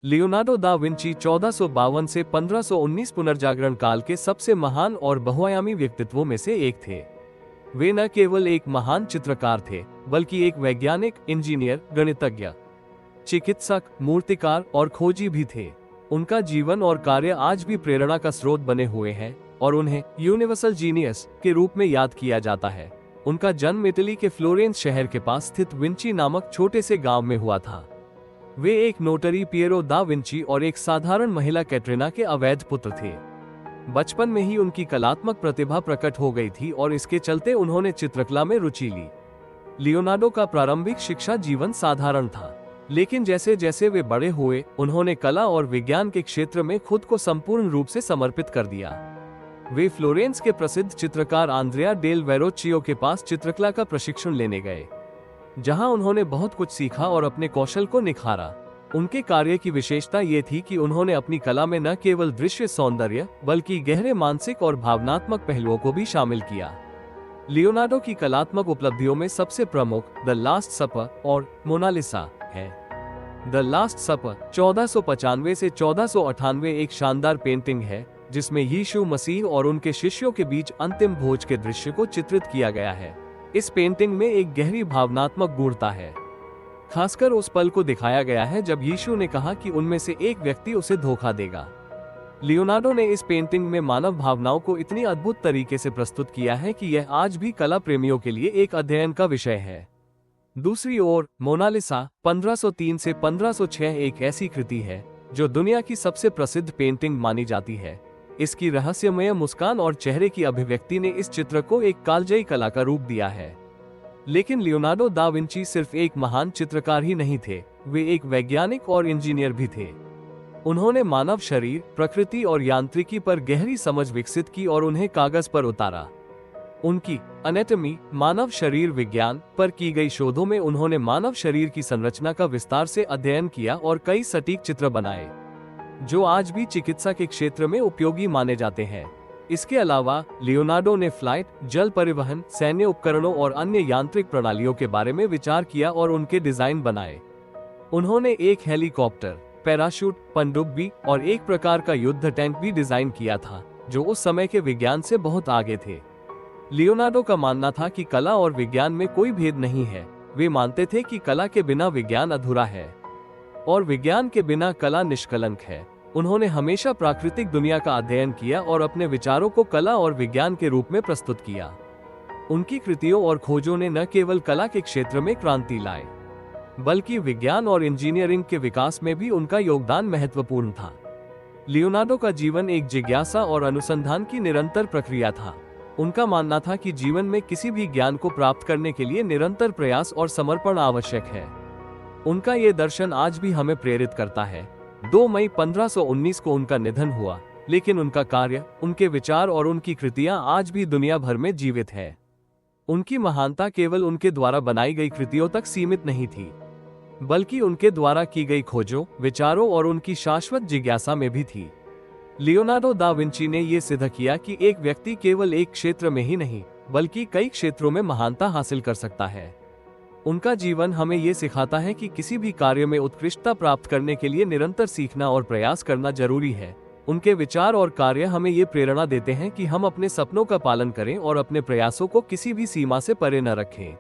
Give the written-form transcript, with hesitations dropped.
Leonardo da Vinci 1452 से 1519 पुनर्जागरण काल के सबसे महान और बहुआयामी व्यक्तित्वों में से एक थे। वे न केवल एक महान चित्रकार थे, बल्कि एक वैज्ञानिक, इंजीनियर, गणितज्ञ, चिकित्सक, मूर्तिकार और खोजी भी थे। उनका जीवन और कार्य आज भी प्रेरणा का स्रोत बने हुए हैं और उन्हें यूनिवर्सल जीनियस के रूप में याद किया जाता है। उनका जन्म इटली के फ्लोरेंस शहर के पास स्थित विंची नामक छोटे से गांव में हुआ था। वे एक नोटरी पिएरो दा विंची और एक साधारण महिला कैटरीना के अवैध पुत्र थे। बचपन में ही उनकी कलात्मक प्रतिभा प्रकट हो गई थी और इसके चलते उन्होंने चित्रकला में रुचि ली। लियोनार्डो का प्रारंभिक शिक्षा जीवन साधारण था, लेकिन जैसे जैसे वे बड़े हुए, उन्होंने कला और विज्ञान के क्षेत्र में खुद को संपूर्ण रूप से समर्पित कर दिया। वे फ्लोरेंस के प्रसिद्ध चित्रकार आंद्रेआ डेल वेरोच्चियो के पास चित्रकला का प्रशिक्षण लेने गए, जहां उन्होंने बहुत कुछ सीखा और अपने कौशल को निखारा। उनके कार्य की विशेषता ये थी कि उन्होंने अपनी कला में न केवल दृश्य सौंदर्य, बल्कि गहरे मानसिक और भावनात्मक पहलुओं को भी शामिल किया। लियोनार्डो की कलात्मक उपलब्धियों में सबसे प्रमुख द लास्ट सपर और मोनालिसा है। द लास्ट सपर 1495 से 1498 एक शानदार पेंटिंग है, जिसमें यीशु मसीह और उनके शिष्यों के बीच अंतिम भोज के दृश्य को चित्रित किया गया है। इस पेंटिंग में एक गहरी भावनात्मक गूढ़ता है। खासकर उस पल को दिखाया गया है जब यीशु ने कहा कि उनमें से एक व्यक्ति उसे धोखा देगा। लियोनार्डो ने इस पेंटिंग में मानव भावनाओं को इतनी अद्भुत तरीके से प्रस्तुत किया है कि यह आज भी कला प्रेमियों के लिए एक अध्ययन का विषय है। दूसरी ओर मोनालिसा 1503 से 1506 एक ऐसी कृति है जो दुनिया की सबसे प्रसिद्ध पेंटिंग मानी जाती है। इसकी रहस्यमय मुस्कान और चेहरे की अभिव्यक्ति ने इस चित्र को एक कालजयी कला का रूप दिया है। लेकिन लियोनार्डो दा विंची सिर्फ एक महान चित्रकार ही नहीं थे, वे एक वैज्ञानिक और इंजीनियर भी थे। उन्होंने मानव शरीर, प्रकृति और यांत्रिकी पर गहरी समझ विकसित की और उन्हें कागज पर उतारा। उनकी एनाटॉमी, मानव शरीर विज्ञान पर की गई शोधों में उन्होंने मानव शरीर की संरचना का विस्तार से अध्ययन किया और कई सटीक चित्र बनाए, जो आज भी चिकित्सा के क्षेत्र में उपयोगी माने जाते हैं। इसके अलावा लियोनार्डो ने फ्लाइट, जल परिवहन, सैन्य उपकरणों और अन्य यांत्रिक प्रणालियों के बारे में विचार किया और उनके डिजाइन बनाए। उन्होंने एक हेलीकॉप्टर, पैराशूट, पनडुब्बी और एक प्रकार का युद्ध टैंक भी डिजाइन किया था, जो उस समय के विज्ञान से बहुत आगे थे। लियोनार्डो का मानना था कि कला और विज्ञान में कोई भेद नहीं है। वे मानते थे कि कला के बिना विज्ञान अधूरा है और विज्ञान के बिना कला निष्कलंक है। उन्होंने हमेशा प्राकृतिक दुनिया का अध्ययन किया और अपने विचारों को कला और विज्ञान के रूप में प्रस्तुत किया। उनकी कृतियों और खोजों ने न केवल कला के क्षेत्र में क्रांति लाई, बल्कि विज्ञान और इंजीनियरिंग के विकास में भी उनका योगदान महत्वपूर्ण था। लियोनार्डो का जीवन एक जिज्ञासा और अनुसंधान की निरंतर प्रक्रिया था। उनका मानना था कि जीवन में किसी भी ज्ञान को प्राप्त करने के लिए निरंतर प्रयास और समर्पण आवश्यक है। उनका ये दर्शन आज भी हमें प्रेरित करता है। 2 मई 1519 को उनका निधन हुआ, लेकिन उनका कार्य, उनके विचार और उनकी कृतियां आज भी दुनिया भर में जीवित है। उनकी महानता केवल उनके द्वारा बनाई गई कृतियों तक सीमित नहीं थी, बल्कि उनके द्वारा की गई खोजों, विचारों और उनकी शाश्वत जिज्ञासा में भी थी। लियोनार्डो दा विंची ने ये सिद्ध किया कि एक व्यक्ति केवल एक क्षेत्र में ही नहीं, बल्कि कई क्षेत्रों में महानता हासिल कर सकता है। उनका जीवन हमें ये सिखाता है कि किसी भी कार्य में उत्कृष्टता प्राप्त करने के लिए निरंतर सीखना और प्रयास करना जरूरी है। उनके विचार और कार्य हमें ये प्रेरणा देते हैं कि हम अपने सपनों का पालन करें और अपने प्रयासों को किसी भी सीमा से परे न रखें।